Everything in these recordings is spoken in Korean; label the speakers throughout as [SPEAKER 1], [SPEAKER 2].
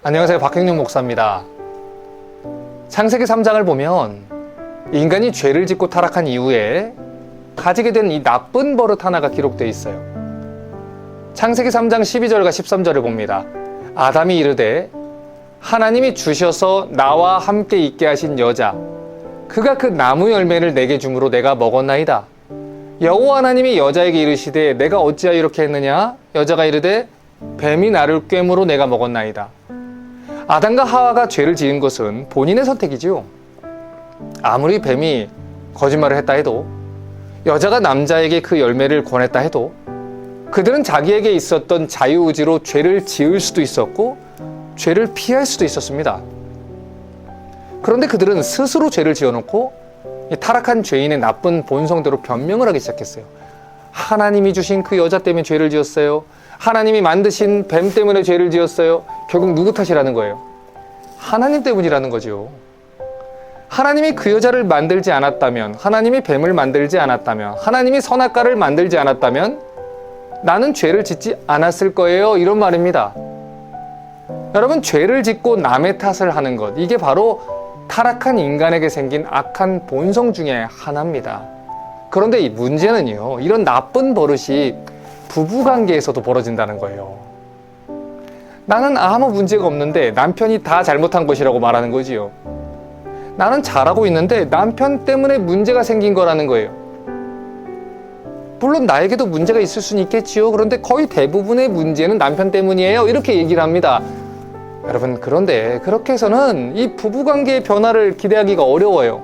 [SPEAKER 1] 안녕하세요. 박형룡 목사입니다. 창세기 3장을 보면 인간이 죄를 짓고 타락한 이후에 가지게 된 이 나쁜 버릇 하나가 기록되어 있어요. 창세기 3장 12절과 13절을 봅니다. 아담이 이르되 하나님이 주셔서 나와 함께 있게 하신 여자 그가 그 나무 열매를 내게 주므로 내가 먹었나이다. 여호와 하나님이 여자에게 이르시되 내가 어찌하여 이렇게 했느냐? 여자가 이르되 뱀이 나를 꿰므로 내가 먹었나이다. 아담과 하와가 죄를 지은 것은 본인의 선택이지요. 아무리 뱀이 거짓말을 했다 해도, 여자가 남자에게 그 열매를 권했다 해도 그들은 자기에게 있었던 자유의지로 죄를 지을 수도 있었고 죄를 피할 수도 있었습니다. 그런데 그들은 스스로 죄를 지어놓고 이 타락한 죄인의 나쁜 본성대로 변명을 하기 시작했어요. 하나님이 주신 그 여자 때문에 죄를 지었어요. 하나님이 만드신 뱀 때문에 죄를 지었어요. 결국 누구 탓이라는 거예요? 하나님 때문이라는 거죠. 하나님이 그 여자를 만들지 않았다면, 하나님이 뱀을 만들지 않았다면, 하나님이 선악과를 만들지 않았다면 나는 죄를 짓지 않았을 거예요. 이런 말입니다. 여러분, 죄를 짓고 남의 탓을 하는 것, 이게 바로 타락한 인간에게 생긴 악한 본성 중에 하나입니다. 그런데 이 문제는요, 이런 나쁜 버릇이 부부관계에서도 벌어진다는 거예요. 나는 아무 문제가 없는데 남편이 다 잘못한 것이라고 말하는 거지요. 나는 잘하고 있는데 남편 때문에 문제가 생긴 거라는 거예요. 물론 나에게도 문제가 있을 수는 있겠지요. 그런데 거의 대부분의 문제는 남편 때문이에요. 이렇게 얘기를 합니다. 여러분, 그런데 그렇게 해서는 이 부부관계의 변화를 기대하기가 어려워요.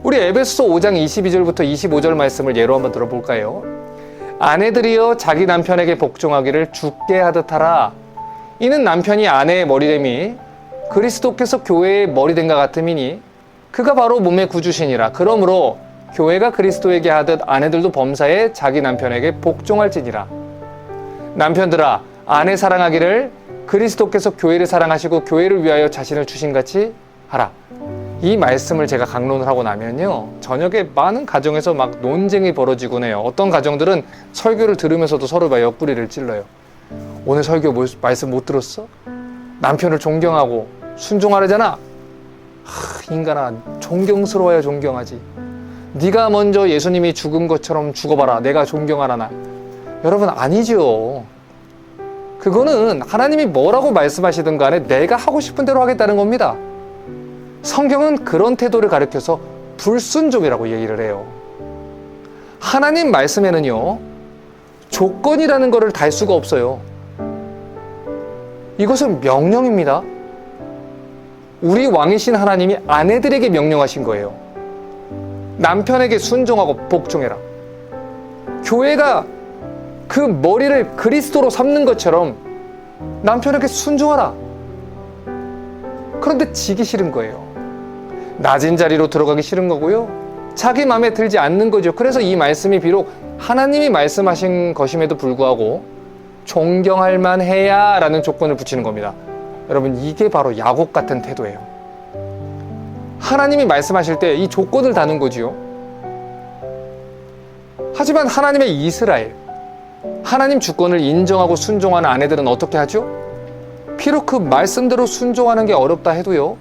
[SPEAKER 1] 우리 에베소서 5장 22절부터 25절 말씀을 예로 한번 들어볼까요? 아내들이여 자기 남편에게 복종하기를 주께 하듯 하라. 이는 남편이 아내의 머리됨이 그리스도께서 교회의 머리됨과 같음이니 그가 바로 몸의 구주시니라. 그러므로 교회가 그리스도에게 하듯 아내들도 범사에 자기 남편에게 복종할지니라. 남편들아, 아내 사랑하기를 그리스도께서 교회를 사랑하시고 교회를 위하여 자신을 주신같이 하라. 이 말씀을 제가 강론을 하고 나면요, 저녁에 많은 가정에서 막 논쟁이 벌어지곤 해요. 어떤 가정들은 설교를 들으면서도 서로 막 옆구리를 찔러요. 오늘 설교 말씀 못 들었어? 남편을 존경하고 순종하려잖아. 인간아, 존경스러워야 존경하지. 네가 먼저 예수님이 죽은 것처럼 죽어봐라. 내가 존경하라나. 여러분, 아니죠. 그거는 하나님이 뭐라고 말씀하시든 간에 내가 하고 싶은 대로 하겠다는 겁니다. 성경은 그런 태도를 가리켜서 불순종이라고 얘기를 해요. 하나님 말씀에는요, 조건이라는 것을 달 수가 없어요. 이것은 명령입니다. 우리 왕이신 하나님이 아내들에게 명령하신 거예요. 남편에게 순종하고 복종해라. 교회가 그 머리를 그리스도로 삼는 것처럼 남편에게 순종하라. 그런데 지기 싫은 거예요. 낮은 자리로 들어가기 싫은 거고요. 자기 마음에 들지 않는 거죠. 그래서 이 말씀이 비록 하나님이 말씀하신 것임에도 불구하고 존경할 만해야 라는 조건을 붙이는 겁니다. 여러분, 이게 바로 야곱 같은 태도예요. 하나님이 말씀하실 때 이 조건을 다는 거지요. 하지만 하나님의 이스라엘, 하나님 주권을 인정하고 순종하는 아내들은 어떻게 하죠? 비록 그 말씀대로 순종하는 게 어렵다 해도요,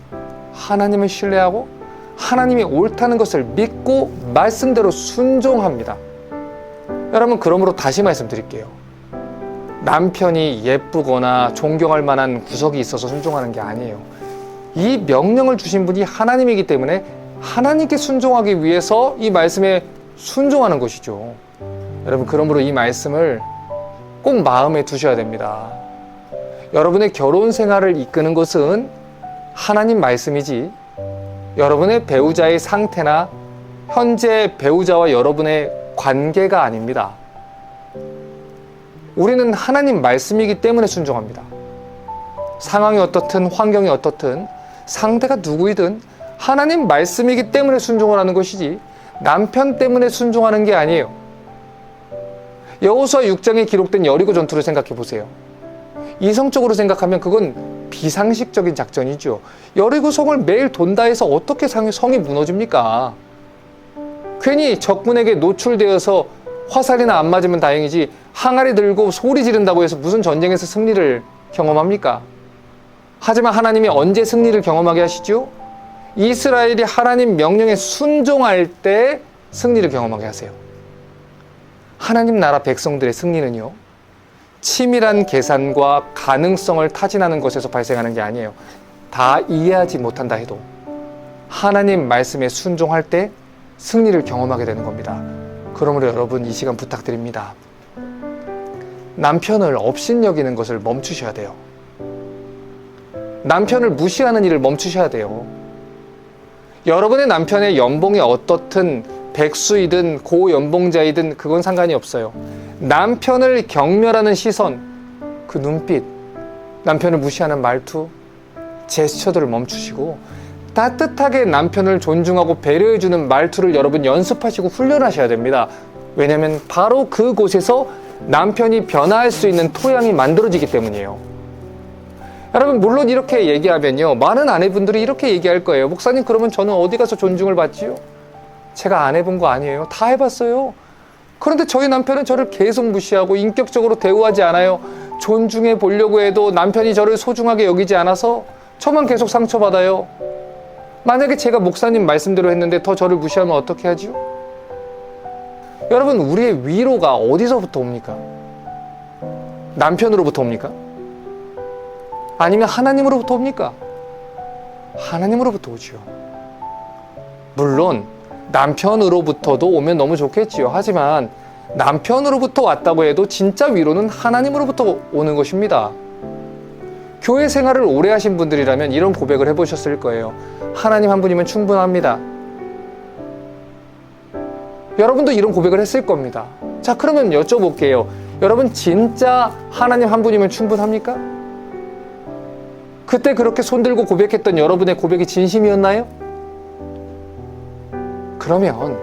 [SPEAKER 1] 하나님을 신뢰하고 하나님이 옳다는 것을 믿고 말씀대로 순종합니다. 여러분, 그러므로 다시 말씀드릴게요. 남편이 예쁘거나 존경할 만한 구석이 있어서 순종하는 게 아니에요. 이 명령을 주신 분이 하나님이기 때문에 하나님께 순종하기 위해서 이 말씀에 순종하는 것이죠. 여러분, 그러므로 이 말씀을 꼭 마음에 두셔야 됩니다. 여러분의 결혼 생활을 이끄는 것은 하나님 말씀이지, 여러분의 배우자의 상태나 현재 배우자와 여러분의 관계가 아닙니다. 우리는 하나님 말씀이기 때문에 순종합니다. 상황이 어떻든 환경이 어떻든 상대가 누구이든 하나님 말씀이기 때문에 순종을 하는 것이지 남편 때문에 순종하는 게 아니에요. 여호수아 6장에 기록된 여리고 전투를 생각해 보세요. 이성적으로 생각하면 그건 비상식적인 작전이죠. 여리고 성을 매일 돈다 해서 어떻게 성이 무너집니까? 괜히 적군에게 노출되어서 화살이나 안 맞으면 다행이지 항아리 들고 소리 지른다고 해서 무슨 전쟁에서 승리를 경험합니까? 하지만 하나님이 언제 승리를 경험하게 하시죠? 이스라엘이 하나님 명령에 순종할 때 승리를 경험하게 하세요. 하나님 나라 백성들의 승리는요, 치밀한 계산과 가능성을 타진하는 것에서 발생하는 게 아니에요. 다 이해하지 못한다 해도 하나님 말씀에 순종할 때 승리를 경험하게 되는 겁니다. 그러므로 여러분, 이 시간 부탁드립니다. 남편을 업신여기는 것을 멈추셔야 돼요. 남편을 무시하는 일을 멈추셔야 돼요. 여러분의 남편의 연봉이 어떻든 백수이든 고연봉자이든 그건 상관이 없어요. 남편을 경멸하는 시선, 그 눈빛, 남편을 무시하는 말투, 제스처들을 멈추시고 따뜻하게 남편을 존중하고 배려해주는 말투를 여러분 연습하시고 훈련하셔야 됩니다. 왜냐하면 바로 그곳에서 남편이 변화할 수 있는 토양이 만들어지기 때문이에요. 여러분, 물론 이렇게 얘기하면요, 많은 아내분들이 이렇게 얘기할 거예요. 목사님, 그러면 저는 어디 가서 존중을 받지요? 제가 안 해본 거 아니에요. 다 해봤어요. 그런데 저희 남편은 저를 계속 무시하고 인격적으로 대우하지 않아요. 존중해 보려고 해도 남편이 저를 소중하게 여기지 않아서 저만 계속 상처받아요. 만약에 제가 목사님 말씀대로 했는데 더 저를 무시하면 어떻게 하지요? 여러분, 우리의 위로가 어디서부터 옵니까? 남편으로부터 옵니까? 아니면 하나님으로부터 옵니까? 하나님으로부터 오지요. 물론 남편으로부터도 오면 너무 좋겠지요. 하지만 남편으로부터 왔다고 해도 진짜 위로는 하나님으로부터 오는 것입니다. 교회 생활을 오래 하신 분들이라면 이런 고백을 해보셨을 거예요. 하나님 한 분이면 충분합니다. 여러분도 이런 고백을 했을 겁니다. 자, 그러면 여쭤볼게요. 여러분, 진짜 하나님 한 분이면 충분합니까? 그때 그렇게 손들고 고백했던 여러분의 고백이 진심이었나요? 그러면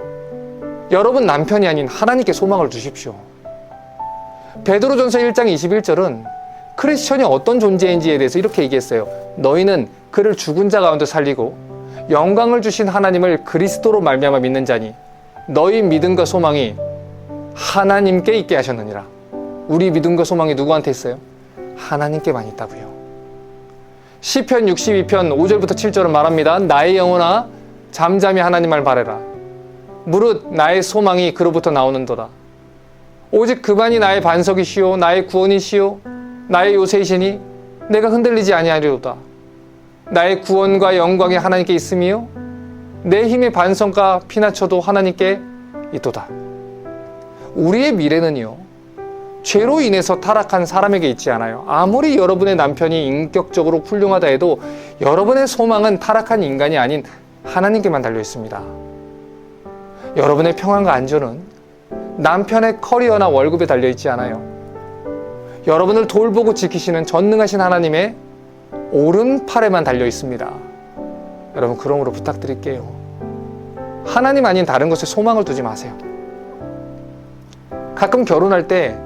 [SPEAKER 1] 여러분 남편이 아닌 하나님께 소망을 두십시오. 베드로전서 1장 21절은 크리스천이 어떤 존재인지에 대해서 이렇게 얘기했어요. 너희는 그를 죽은 자 가운데 살리고 영광을 주신 하나님을 그리스도로 말미암아 믿는 자니 너희 믿음과 소망이 하나님께 있게 하셨느니라. 우리 믿음과 소망이 누구한테 있어요? 하나님께만 있다고요. 시편 62편 5절부터 7절은 말합니다. 나의 영혼아 잠잠히 하나님을 바라라. 무릇 나의 소망이 그로부터 나오는도다. 오직 그만이 나의 반석이시오 나의 구원이시오 나의 요새이시니 내가 흔들리지 아니하리로다. 나의 구원과 영광이 하나님께 있음이요 내 힘의 반성과 피나쳐도 하나님께 있도다. 우리의 미래는요, 죄로 인해서 타락한 사람에게 있지 않아요. 아무리 여러분의 남편이 인격적으로 훌륭하다 해도 여러분의 소망은 타락한 인간이 아닌 하나님께만 달려 있습니다. 여러분의 평안과 안전은 남편의 커리어나 월급에 달려 있지 않아요. 여러분을 돌보고 지키시는 전능하신 하나님의 오른팔에만 달려 있습니다. 여러분, 그러므로 부탁드릴게요. 하나님 아닌 다른 것에 소망을 두지 마세요. 가끔 결혼할 때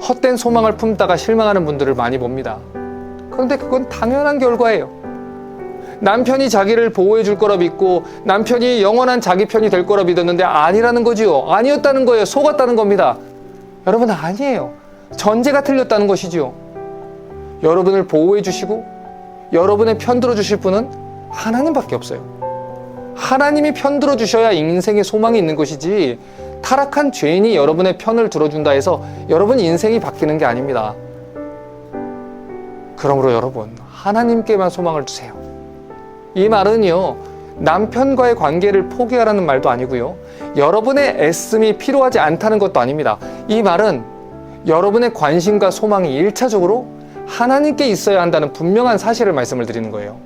[SPEAKER 1] 헛된 소망을 품다가 실망하는 분들을 많이 봅니다. 그런데 그건 당연한 결과예요. 남편이 자기를 보호해 줄 거라 믿고 남편이 영원한 자기 편이 될 거라 믿었는데 아니라는 거지요. 아니었다는 거예요. 속았다는 겁니다. 여러분, 아니에요. 전제가 틀렸다는 것이지요. 여러분을 보호해 주시고 여러분의 편 들어 주실 분은 하나님밖에 없어요. 하나님이 편 들어 주셔야 인생에 소망이 있는 것이지 타락한 죄인이 여러분의 편을 들어준다 해서 여러분 인생이 바뀌는 게 아닙니다. 그러므로 여러분, 하나님께만 소망을 두세요. 이 말은요, 남편과의 관계를 포기하라는 말도 아니고요, 여러분의 애씀이 필요하지 않다는 것도 아닙니다. 이 말은 여러분의 관심과 소망이 1차적으로 하나님께 있어야 한다는 분명한 사실을 말씀을 드리는 거예요.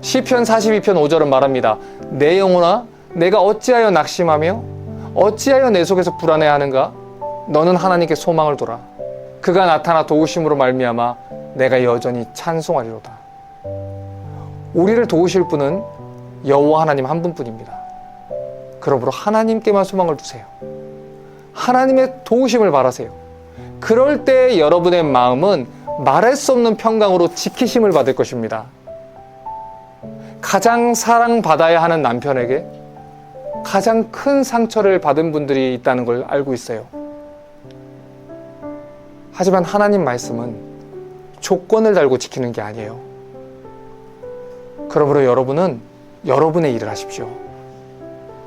[SPEAKER 1] 시편 42편 5절은 말합니다. 내 영혼아, 내가 어찌하여 낙심하며 어찌하여 내 속에서 불안해하는가? 너는 하나님께 소망을 둬라. 그가 나타나 도우심으로 말미암아 내가 여전히 찬송하리로다. 우리를 도우실 분은 여호와 하나님 한 분뿐입니다. 그러므로 하나님께만 소망을 두세요. 하나님의 도우심을 바라세요. 그럴 때 여러분의 마음은 말할 수 없는 평강으로 지키심을 받을 것입니다. 가장 사랑받아야 하는 남편에게 가장 큰 상처를 받은 분들이 있다는 걸 알고 있어요. 하지만 하나님 말씀은 조건을 달고 지키는 게 아니에요. 그러므로 여러분은 여러분의 일을 하십시오.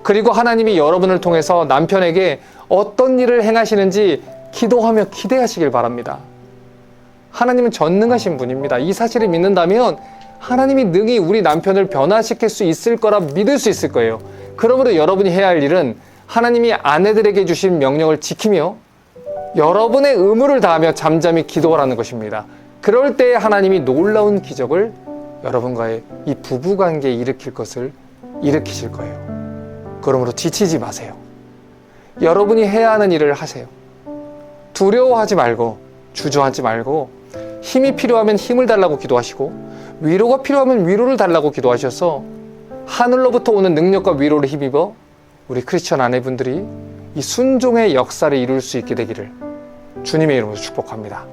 [SPEAKER 1] 그리고 하나님이 여러분을 통해서 남편에게 어떤 일을 행하시는지 기도하며 기대하시길 바랍니다. 하나님은 전능하신 분입니다. 이 사실을 믿는다면 하나님이 능히 우리 남편을 변화시킬 수 있을 거라 믿을 수 있을 거예요. 그러므로 여러분이 해야 할 일은 하나님이 아내들에게 주신 명령을 지키며 여러분의 의무를 다하며 잠잠히 기도하라는 것입니다. 그럴 때 하나님이 놀라운 기적을 여러분과의 이 부부관계에 일으킬 것을 일으키실 거예요. 그러므로 지치지 마세요. 여러분이 해야 하는 일을 하세요. 두려워하지 말고 주저하지 말고 힘이 필요하면 힘을 달라고 기도하시고 위로가 필요하면 위로를 달라고 기도하셔서 하늘로부터 오는 능력과 위로를 힘입어 우리 크리스천 아내분들이 이 순종의 역사를 이룰 수 있게 되기를 주님의 이름으로 축복합니다.